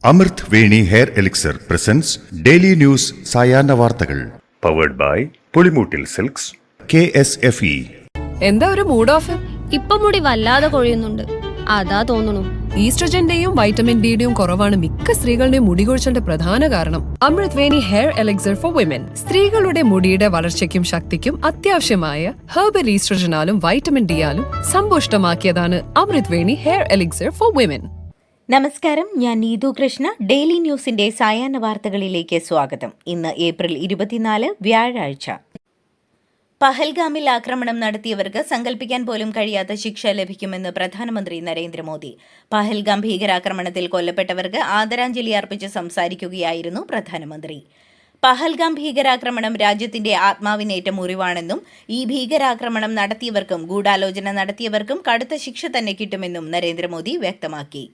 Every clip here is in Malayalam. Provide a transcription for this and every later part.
അമൃത് Veni hair elixir presents daily news സായാഹ്ന വാർത്തകൾ powered by Pulimoottil silks KSFE. എന്താ ഒരു മൂഡ് ഓഫ്? ഇപ്പൊ മുടി വല്ലാതെ കൊഴിയുന്നുണ്ട്, അതാ തോന്നുന്നു. ഈസ്ട്രജന്റെയും വൈറ്റമിൻ ഡിയുടെയും കുറവാണ് മിക്ക സ്ത്രീകളുടെയും മുടി കൊഴിച്ചിലിന്റെ പ്രധാന കാരണം. അമൃത് Veni hair elixir for women സ്ത്രീകളുടെ മുടിയുടെ വളർച്ചയ്ക്കും ശക്തിക്കും അത്യാവശ്യമായ herbal ഈസ്ട്രജനാലും vitamin ഡിയാലും സമ്പുഷ്ടമാക്കിയതാണ് Amrit Veni hair elixir for women. നമസ്കാരം, ഞാൻ നീതു കൃഷ്ണ. ഡെയിലി ന്യൂസിന്റെ സായാഹ്ന വാർത്തകളിലേക്ക് സ്വാഗതം. ഇന്ന് ഏപ്രിൽ 24 വ്യാഴാഴ്ച. പഹൽഗാമിൽ ആക്രമണം നടത്തിയവർക്ക് സങ്കല്പിക്കാൻ പോലും കഴിയാത്ത ശിക്ഷ ലഭിക്കുമെന്ന് പ്രധാനമന്ത്രി നരേന്ദ്രമോദി. പഹൽഗാം ഭീകരാക്രമണത്തിൽ കൊല്ലപ്പെട്ടവർക്ക് ആദരാഞ്ജലി അർപ്പിച്ച് സംസാരിക്കുകയായിരുന്നു പ്രധാനമന്ത്രി. പഹൽഗാം ഭീകരാക്രമണം രാജ്യത്തിന്റെ ആത്മാവിനേറ്റ മുറിവാണെന്നും ഈ ഭീകരാക്രമണം നടത്തിയവർക്കും ഗൂഢാലോചന നടത്തിയവർക്കും കടുത്ത ശിക്ഷ തന്നെ കിട്ടുമെന്നും നരേന്ദ്രമോദി വ്യക്തമാക്കി.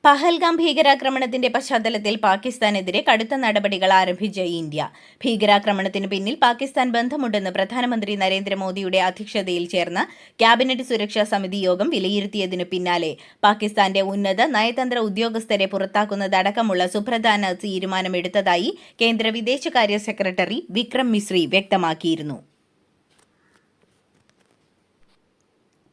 പഹൽഗാം ഭീകരാക്രമണത്തിന്റെ പശ്ചാത്തലത്തിൽ പാകിസ്ഥാനെതിരെ കടുത്ത നടപടികൾ ആരംഭിച്ച ഇന്ത്യ. ഭീകരാക്രമണത്തിന് പിന്നിൽ പാകിസ്ഥാൻ ബന്ധമുണ്ടെന്ന് പ്രധാനമന്ത്രി നരേന്ദ്രമോദിയുടെ അധ്യക്ഷതയിൽ ചേർന്ന ക്യാബിനറ്റ് സുരക്ഷാ സമിതി യോഗം വിലയിരുത്തിയതിനു പിന്നാലെ പാകിസ്ഥാന്റെ ഉന്നത നയതന്ത്ര ഉദ്യോഗസ്ഥരെ പുറത്താക്കുന്നതടക്കമുള്ള സുപ്രധാന തീരുമാനമെടുത്തതായി കേന്ദ്ര വിദേശകാര്യ സെക്രട്ടറി വിക്രം മിസ്രി വ്യക്തമാക്കിയിരുന്നു.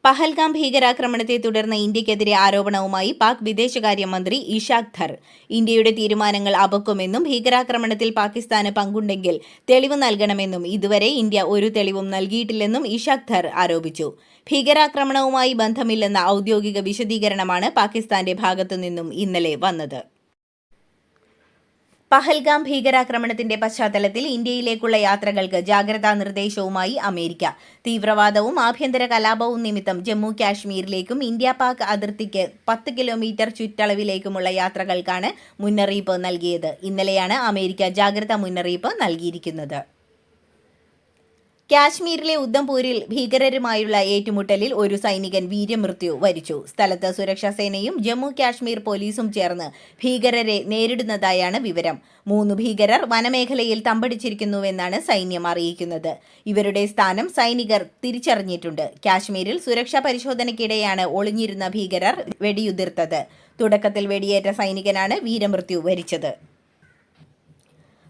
പഹൽഗാം ഭീകരാക്രമണത്തെ തുടർന്ന് ഇന്ത്യക്കെതിരെ ആരോപണവുമായി പാക് വിദേശകാര്യമന്ത്രി ഇഷാഖ് ധർ. ഇന്ത്യയുടെ തീരുമാനങ്ങൾ അപക്കുമെന്നും ഭീകരാക്രമണത്തിൽ പാകിസ്ഥാന് പങ്കുണ്ടെങ്കിൽ തെളിവ് നൽകണമെന്നും ഇതുവരെ ഇന്ത്യ ഒരു തെളിവും നൽകിയിട്ടില്ലെന്നും ഇഷാഖ് ധർ ആരോപിച്ചു. ഭീകരാക്രമണവുമായി ബന്ധമില്ലെന്ന ഔദ്യോഗിക വിശദീകരണമാണ് പാകിസ്ഥാന്റെ ഭാഗത്തുനിന്നും ഇന്നലെ വന്നത്. പഹൽഗാം ഭീകരാക്രമണത്തിന്റെ പശ്ചാത്തലത്തിൽ ഇന്ത്യയിലേക്കുള്ള യാത്രകൾക്ക് ജാഗ്രതാ നിർദ്ദേശവുമായി അമേരിക്ക. തീവ്രവാദവും ആഭ്യന്തര കലാപവും നിമിത്തം ജമ്മു കാശ്മീരിലേക്കും ഇന്ത്യ പാക് അതിർത്തിക്ക് 10 കിലോമീറ്റർ ചുറ്റളവിലേക്കുമുള്ള യാത്രകൾക്കാണ് മുന്നറിയിപ്പ് നൽകിയത്. ഇന്നലെയാണ് അമേരിക്ക ജാഗ്രതാ മുന്നറിയിപ്പ് നൽകിയിരിക്കുന്നത്. കാശ്മീരിലെ ഉദ്ധംപൂരിൽ ഭീകരരുമായുള്ള ഏറ്റുമുട്ടലിൽ ഒരു സൈനികൻ വീരമൃത്യു വരിച്ചു. സ്ഥലത്ത് സുരക്ഷാസേനയും ജമ്മു കാശ്മീർ പോലീസും ചേർന്ന് ഭീകരരെ നേരിടുന്നതായാണ് വിവരം. 3 ഭീകരർ വനമേഖലയിൽ തമ്പടിച്ചിരിക്കുന്നുവെന്നാണ് സൈന്യം അറിയിക്കുന്നത്. ഇവരുടെ സ്ഥാനം സൈനികർ തിരിച്ചറിഞ്ഞിട്ടുണ്ട്. കാശ്മീരിൽ സുരക്ഷാ പരിശോധനയ്ക്കിടെയാണ് ഒളിഞ്ഞിരുന്ന ഭീകരർ വെടിയുതിർത്തത്. തുടക്കത്തിൽ വെടിയേറ്റ സൈനികനാണ് വീരമൃത്യു വരിച്ചത്.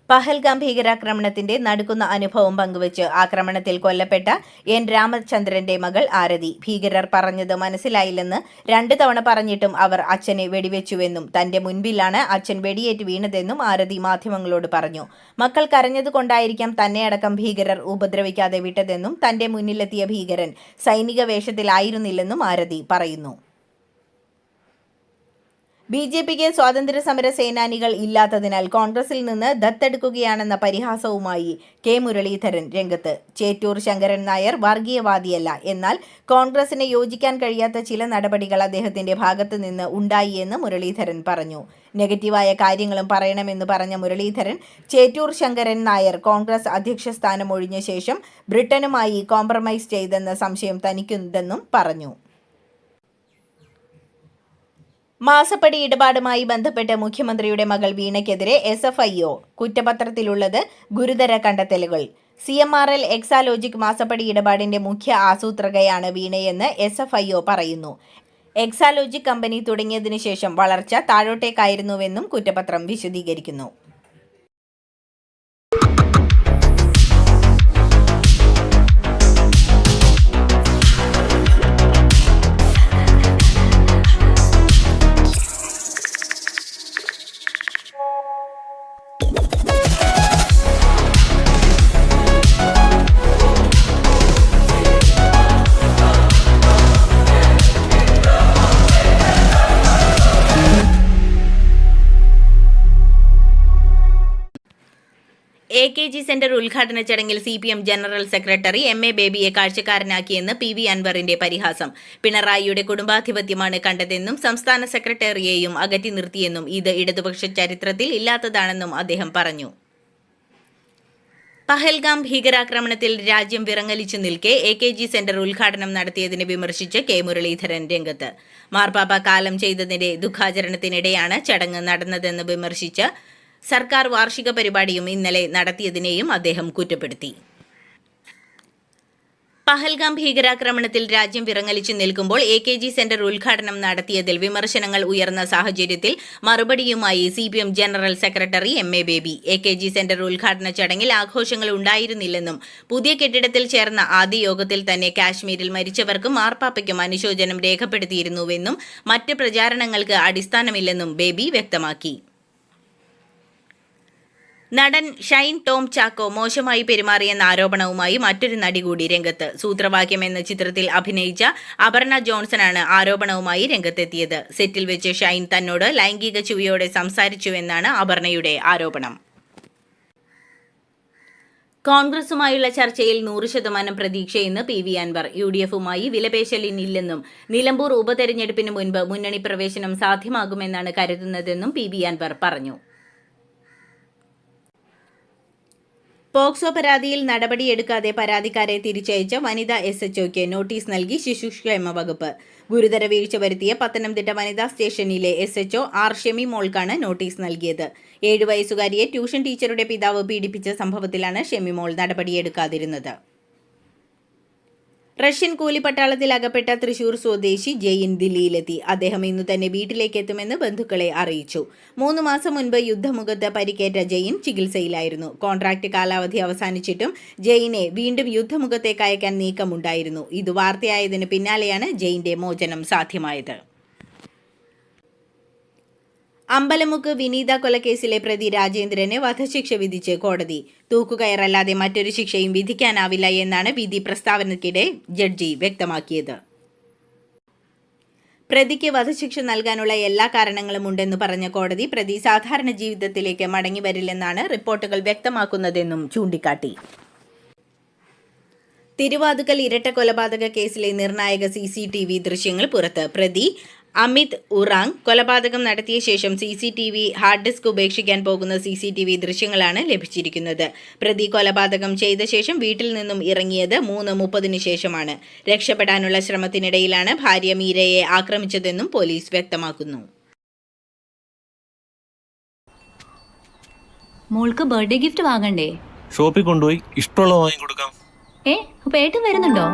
പഹൽഗാം ഭീകരാക്രമണത്തിന്റെ നടുക്കുന്ന അനുഭവം പങ്കുവച്ച് ആക്രമണത്തിൽ കൊല്ലപ്പെട്ട എൻ രാമചന്ദ്രന്റെ മകൾ ആരതി, ഭീകരർ പറഞ്ഞത് മനസ്സിലായില്ലെന്ന് 2 തവണ പറഞ്ഞിട്ടും അവർ അച്ഛനെ വെടിവെച്ചുവെന്നും തന്റെ മുൻപിലാണ് അച്ഛൻ വെടിയേറ്റ് വീണതെന്നും ആരതി മാധ്യമങ്ങളോട് പറഞ്ഞു. മക്കൾ കരഞ്ഞതുകൊണ്ടായിരിക്കാം തന്നെ അടക്കം ഭീകരർ ഉപദ്രവിക്കാതെ വിട്ടതെന്നും തന്റെ മുന്നിലെത്തിയ ഭീകരൻ സൈനിക വേഷത്തിലായിരുന്നില്ലെന്നും ആരതി പറയുന്നു. BJPക്ക് സ്വാതന്ത്ര്യസമര സേനാനികൾ ഇല്ലാത്തതിനാൽ കോൺഗ്രസിൽ നിന്ന് ദത്തെടുക്കുകയാണെന്ന പരിഹാസവുമായി കെ മുരളീധരൻ രംഗത്ത്. ചേറ്റൂർ ശങ്കരൻ നായർ വർഗീയവാദിയല്ല, എന്നാൽ കോൺഗ്രസിന് യോജിക്കാൻ കഴിയാത്ത ചില നടപടികൾ അദ്ദേഹത്തിന്റെ ഭാഗത്തു നിന്ന് ഉണ്ടായി എന്ന് മുരളീധരൻ പറഞ്ഞു. നെഗറ്റീവായ കാര്യങ്ങളും പറയണമെന്ന് പറഞ്ഞ മുരളീധരൻ ചേറ്റൂർ ശങ്കരൻ നായർ കോൺഗ്രസ് അധ്യക്ഷ സ്ഥാനം ഒഴിഞ്ഞ ശേഷം ബ്രിട്ടനുമായി കോംപ്രമൈസ് ചെയ്തെന്ന സംശയം തനിക്കുണ്ടെന്നും പറഞ്ഞു. മാസപ്പടി ഇടപാടുമായി ബന്ധപ്പെട്ട് മുഖ്യമന്ത്രിയുടെ മകൾ വീണയ്ക്കെതിരെ SFIO കുറ്റപത്രത്തിലുള്ളത് ഗുരുതര കണ്ടെത്തലുകൾ. CMRL എക്സാലോജിക് മാസപ്പടി ഇടപാടിന്റെ മുഖ്യ ആസൂത്രകയാണ് വീണയെന്ന് SFIO പറയുന്നു. എക്സാലോജിക് കമ്പനി തുടങ്ങിയതിനു ശേഷം വളർച്ച താഴോട്ടേക്കായിരുന്നുവെന്നും കുറ്റപത്രം വിശദീകരിക്കുന്നു. AKG സെന്റർ ഉദ്ഘാടന ചടങ്ങിൽ CPM general secretary MA ബേബിയെ കാഴ്ചക്കാരനാക്കിയെന്ന് PV അൻവറിന്റെ പരിഹാസം. പിണറായിയുടെ കുടുംബാധിപത്യമാണ് കണ്ടതെന്നും സംസ്ഥാന സെക്രട്ടറിയെയും അകറ്റി നിർത്തിയെന്നും ഇത് ഇടതുപക്ഷ ചരിത്രത്തിൽ ഇല്ലാത്തതാണെന്നും അദ്ദേഹം പറഞ്ഞു. പഹൽഗാം ഭീകരാക്രമണത്തിൽ രാജ്യം വിറങ്ങലിച്ചു നിൽക്കെ AKG സെന്റർ ഉദ്ഘാടനം നടത്തിയതിനെ വിമർശിച്ച് കെ മുരളീധരൻ രംഗത്ത്. മാർപ്പാപ്പ കാലം ചെയ്തതിന്റെ ദുഃഖാചരണത്തിനിടെയാണ് ചടങ്ങ് നടന്നതെന്ന് വിമർശിച്ച് സർക്കാർ വാർഷിക പരിപാടിയും ഇന്നലെ നടത്തിയതിനെയും അദ്ദേഹം കുറ്റപ്പെടുത്തി. പഹൽഗാം ഭീകരാക്രമണത്തിൽ രാജ്യം വിറങ്ങലിച്ചു നിൽക്കുമ്പോൾ AKG സെന്റർ ഉദ്ഘാടനം നടത്തിയതിൽ വിമർശനങ്ങൾ ഉയർന്ന സാഹചര്യത്തിൽ മറുപടിയുമായി CPM general secretary MA baby. AKG centre ഉദ്ഘാടന ചടങ്ങിൽ ആഘോഷങ്ങൾ ഉണ്ടായിരുന്നില്ലെന്നും പുതിയ കെട്ടിടത്തിൽ ചേർന്ന ആദ്യ യോഗത്തിൽ തന്നെ കാശ്മീരിൽ മരിച്ചവർക്കും മാർപ്പാപ്പയ്ക്കും അനുശോചനം രേഖപ്പെടുത്തിയിരുന്നുവെന്നും മറ്റ് പ്രചാരണങ്ങൾക്ക് അടിസ്ഥാനമില്ലെന്നും ബേബി വ്യക്തമാക്കി. നടൻ ഷൈൻ ടോം ചാക്കോ മോശമായി പെരുമാറിയെന്ന ആരോപണവുമായി മറ്റൊരു നടി കൂടി രംഗത്ത്. സൂത്രവാക്യം എന്ന ചിത്രത്തിൽ അഭിനയിച്ച അപർണ ജോൺസണാണ് ആരോപണവുമായി രംഗത്തെത്തിയത്. സെറ്റിൽ വെച്ച് ഷൈൻ തന്നോട് ലൈംഗിക ചുവയോടെ സംസാരിച്ചുവെന്നാണ് അപർണയുടെ ആരോപണം. കോൺഗ്രസുമായുള്ള ചർച്ചയിൽ 100% പ്രതീക്ഷയെന്ന് PV അൻവർ. UDFുമായി വിലപേശലിനില്ലെന്നും നിലമ്പൂർ ഉപതെരഞ്ഞെടുപ്പിന് മുൻപ് മുന്നണി പ്രവേശനം സാധ്യമാകുമെന്നാണ് കരുതുന്നതെന്നും PV അൻവർ പറഞ്ഞു. പോക്സോ പരാതിയിൽ നടപടിയെടുക്കാതെ പരാതിക്കാരെ തിരിച്ചയച്ച വനിതാ SHOയ്ക്ക് നോട്ടീസ് നൽകി ശിശുക്ഷേമ വകുപ്പ്. ഗുരുതര വീഴ്ച വരുത്തിയ പത്തനംതിട്ട വനിതാ സ്റ്റേഷനിലെ SHO R ഷെമി മോൾക്കാണ് നോട്ടീസ് നൽകിയത്. 7 വയസ്സുകാരിയെ ട്യൂഷൻ ടീച്ചറുടെ പിതാവ് പീഡിപ്പിച്ച സംഭവത്തിലാണ് ഷെമി മോൾ നടപടിയെടുക്കാതിരുന്നത്. റഷ്യൻ കൂലിപ്പട്ടാളത്തിൽ അകപ്പെട്ട തൃശൂർ സ്വദേശി ജെയിൻ ദില്ലിയിലെത്തി. അദ്ദേഹം ഇന്നു തന്നെ വീട്ടിലേക്ക് എത്തുമെന്ന് ബന്ധുക്കളെ അറിയിച്ചു. 3 മാസം മുൻപ് യുദ്ധമുഖത്ത് പരിക്കേറ്റ ജെയിൻ ചികിത്സയിലായിരുന്നു. കോൺട്രാക്ട് കാലാവധി അവസാനിച്ചിട്ടും ജെയിനെ വീണ്ടും യുദ്ധമുഖത്തേക്ക് അയക്കാൻ നീക്കമുണ്ടായിരുന്നു. ഇത് വാർത്തയായതിനു പിന്നാലെയാണ് ജെയിന്റെ മോചനം സാധ്യമായത്. അമ്പലമുക്ക് വിനീത കൊലക്കേസിലെ പ്രതി രാജേന്ദ്രന് വധശിക്ഷ വിധിച്ച് കോടതി. തൂക്കുകയറല്ലാതെ മറ്റൊരു ശിക്ഷയും വിധിക്കാനാവില്ല എന്നാണ് വിധി പ്രസ്താവനയ്ക്കിടെ ജഡ്ജി വ്യക്തമാക്കിയത്. പ്രതിക്ക് വധശിക്ഷ നൽകാനുള്ള എല്ലാ കാരണങ്ങളും ഉണ്ടെന്ന് പറഞ്ഞ കോടതി പ്രതി സാധാരണ ജീവിതത്തിലേക്ക് മടങ്ങിവരില്ലെന്നാണ് റിപ്പോർട്ടുകൾ വ്യക്തമാക്കുന്നതെന്നും ചൂണ്ടിക്കാട്ടി. തിരുവാതുക്കൽ ഇരട്ട കൊലപാതക കേസിലെ നിർണായക CCTV ദൃശ്യങ്ങൾ പുറത്ത്. പ്രതി അമിത് ഉറാങ് കൊലപാതകം നടത്തിയ ശേഷം CCTV ഹാർഡ് ഡിസ്ക് ഉപേക്ഷിക്കാൻ പോകുന്ന CCTV ദൃശ്യങ്ങളാണ് ലഭിച്ചിരിക്കുന്നത്. പ്രതി കൊലപാതകം ചെയ്ത ശേഷം വീട്ടിൽ നിന്നും ഇറങ്ങിയത് 3:30 ശേഷമാണ്. രക്ഷപ്പെടാനുള്ള ശ്രമത്തിനിടയിലാണ് ഭാര്യ മീരയെ ആക്രമിച്ചതെന്നും പോലീസ് വ്യക്തമാക്കുന്നു. മോൾക്ക് ബർത്ത്ഡേ ഗിഫ്റ്റ് വാങ്ങണ്ടേ? ഷോപ്പിൽ കൊണ്ടുപോയി ഇഷ്ടമുള്ള വാങ്ങി കൊടുക്കാം. അപ്പൊ ഏട്ടൻ വരുന്നുണ്ടോ?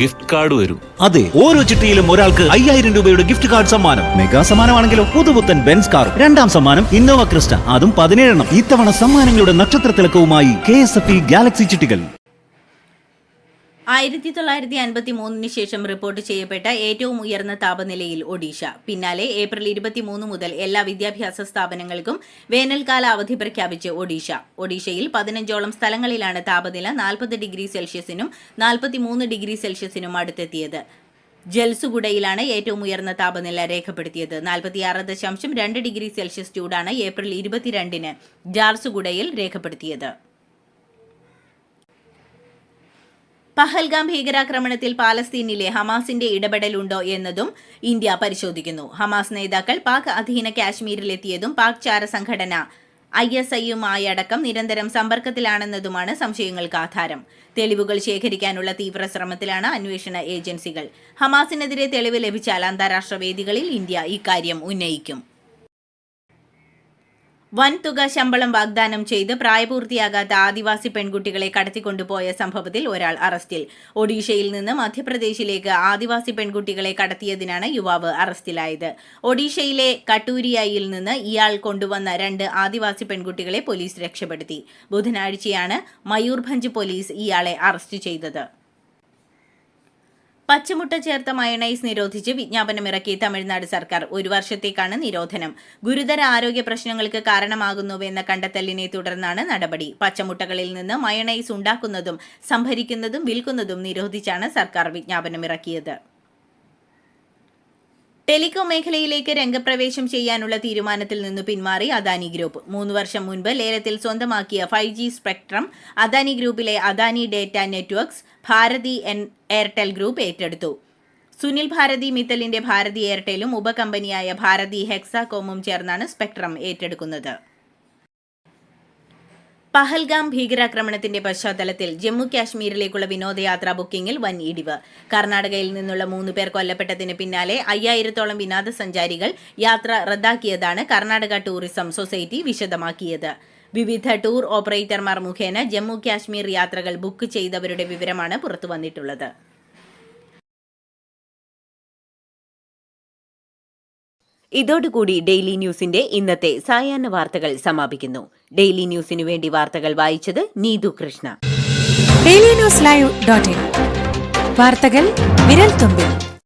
ഗിഫ്റ്റ് കാർഡ് വരും. അതെ, ഓരോ ചിട്ടിയിലും ഒരാൾക്ക് 5000 രൂപയുടെ ഗിഫ്റ്റ് കാർഡ് സമ്മാനം. മെഗാ സമ്മാനമാണെങ്കിലോ പുതുപുത്തൻ ബെൻസ് കാർ. 2ാം സമ്മാനം ഇന്നോവ ക്രിസ്റ്റ, അതും 17 എണ്ണം. ഇത്തവണ സമ്മാനങ്ങളുടെ നക്ഷത്ര തിലക്കവുമായി KSFE ഗാലക്സി ചിട്ടികൾ. 1953 ശേഷം റിപ്പോർട്ട് ചെയ്യപ്പെട്ട ഏറ്റവും ഉയർന്ന താപനിലയിൽ ഒഡീഷ. പിന്നാലെ ഏപ്രിൽ 23 മുതൽ എല്ലാ വിദ്യാഭ്യാസ സ്ഥാപനങ്ങൾക്കും വേനൽക്കാല അവധി പ്രഖ്യാപിച്ച് ഒഡീഷ. ഒഡീഷയിൽ 15ഓളം സ്ഥലങ്ങളിലാണ് താപനില 40 ഡിഗ്രി സെൽഷ്യസിനും 43 ഡിഗ്രി സെൽഷ്യസിനും അടുത്തെത്തിയത്. ജൽസുഗുഡയിലാണ് ഏറ്റവും ഉയർന്ന താപനില രേഖപ്പെടുത്തിയത്. 46.2 ഡിഗ്രി സെൽഷ്യസ് ചൂടാണ് ഏപ്രിൽ 22-ന് ജാർസുഗുഡയിൽ രേഖപ്പെടുത്തിയത്. പഹൽഗാം ഭീകരാക്രമണത്തിൽ പാലസ്തീനിലെ ഹമാസിന്റെ ഇടപെടലുണ്ടോ എന്നതും ഇന്ത്യ പരിശോധിക്കുന്നു. ഹമാസ് നേതാക്കൾ പാക് അധീന കാശ്മീരിലെത്തിയതും പാക് ചാര സംഘടന ISIയുമായടക്കം നിരന്തരം സമ്പർക്കത്തിലാണെന്നതുമാണ് സംശയങ്ങൾക്ക് ആധാരം. തെളിവുകൾ ശേഖരിക്കാനുള്ള തീവ്ര ശ്രമത്തിലാണ് അന്വേഷണ ഏജൻസികൾ. ഹമാസിനെതിരെ തെളിവ് ലഭിച്ചാൽ അന്താരാഷ്ട്ര വേദികളിൽ ഇന്ത്യ ഇക്കാര്യം ഉന്നയിക്കും. വൻതുക ശമ്പളം വാഗ്ദാനം ചെയ്ത് പ്രായപൂർത്തിയാകാത്ത ആദിവാസി പെൺകുട്ടികളെ കടത്തിക്കൊണ്ടുപോയ സംഭവത്തിൽ ഒരാൾ അറസ്റ്റിൽ. ഒഡീഷയിൽ നിന്ന് മധ്യപ്രദേശിലേക്ക് ആദിവാസി പെൺകുട്ടികളെ കടത്തിയതിനാണ് യുവാവ് അറസ്റ്റിലായത്. ഒഡീഷയിലെ കട്ടൂരിയയിൽ നിന്ന് ഇയാൾ കൊണ്ടുവന്ന 2 ആദിവാസി പെൺകുട്ടികളെ പോലീസ് രക്ഷപ്പെടുത്തി. ബുധനാഴ്ചയാണ് മയൂർഭഞ്ച് പോലീസ് ഇയാളെ അറസ്റ്റ് ചെയ്തത്. പച്ചമുട്ട ചേർത്ത മയണൈസ് നിരോധിച്ച് വിജ്ഞാപനമിറക്കി തമിഴ്നാട് സർക്കാർ. 1 വർഷത്തേക്കാണ് നിരോധനം. ഗുരുതര ആരോഗ്യ പ്രശ്നങ്ങൾക്ക് കാരണമാകുന്നുവെന്ന കണ്ടെത്തലിനെ തുടർന്നാണ് നടപടി. പച്ചമുട്ടകളിൽ നിന്ന് മയണൈസ് ഉണ്ടാക്കുന്നതും സംഭരിക്കുന്നതും വിൽക്കുന്നതും നിരോധിച്ചാണ് സർക്കാർ വിജ്ഞാപനമിറക്കിയത്. ടെലികോം മേഖലയിലേക്ക് രംഗപ്രവേശം ചെയ്യാനുള്ള തീരുമാനത്തിൽ നിന്ന് പിന്മാറി അദാനി ഗ്രൂപ്പ്. 3 വർഷം മുൻപ് ലേലത്തിൽ സ്വന്തമാക്കിയ 5G സ്പെക്ട്രം അദാനി ഗ്രൂപ്പിലെ Adani data networks Bharti Airtel group ഏറ്റെടുത്തു. സുനിൽ ഭാരതി മിത്തലിന്റെ ഭാരതി എയർടെലും ഉപകമ്പനിയായ ഭാരതി ഹെക്സാകോമും ചേർന്നാണ് സ്പെക്ട്രം ഏറ്റെടുക്കുന്നത്. പഹൽഗാം ഭീകരാക്രമണത്തിന്റെ പശ്ചാത്തലത്തിൽ ജമ്മു കാശ്മീരിലേക്കുള്ള വിനോദയാത്രാ ബുക്കിംഗിൽ വൻ ഇടിവ്. കർണാടകയിൽ നിന്നുള്ള 3 പേർ കൊല്ലപ്പെട്ടതിന് പിന്നാലെ 5000-ഓളം വിനോദസഞ്ചാരികൾ യാത്ര റദ്ദാക്കിയതാണ് കർണാടക ടൂറിസം സൊസൈറ്റി വിശദമാക്കിയത്. വിവിധ ടൂർ ഓപ്പറേറ്റർമാർ മുഖേന ജമ്മു കാശ്മീർ യാത്രകൾ ബുക്ക് ചെയ്തവരുടെ വിവരമാണ് പുറത്തുവന്നിട്ടുള്ളത്. ഇതോടുകൂടി ഡെയിലി ന്യൂസിന്റെ ഇന്നത്തെ സായാഹ്ന വാർത്തകൾ സമാപിക്കുന്നു. ഡെയിലി ന്യൂസിനു വേണ്ടി വാർത്തകൾ വായിച്ചത് നീതു കൃഷ്ണ. DailyNewsLive.in വാർത്തകൾ വിരൽ തുമ്പിൽ.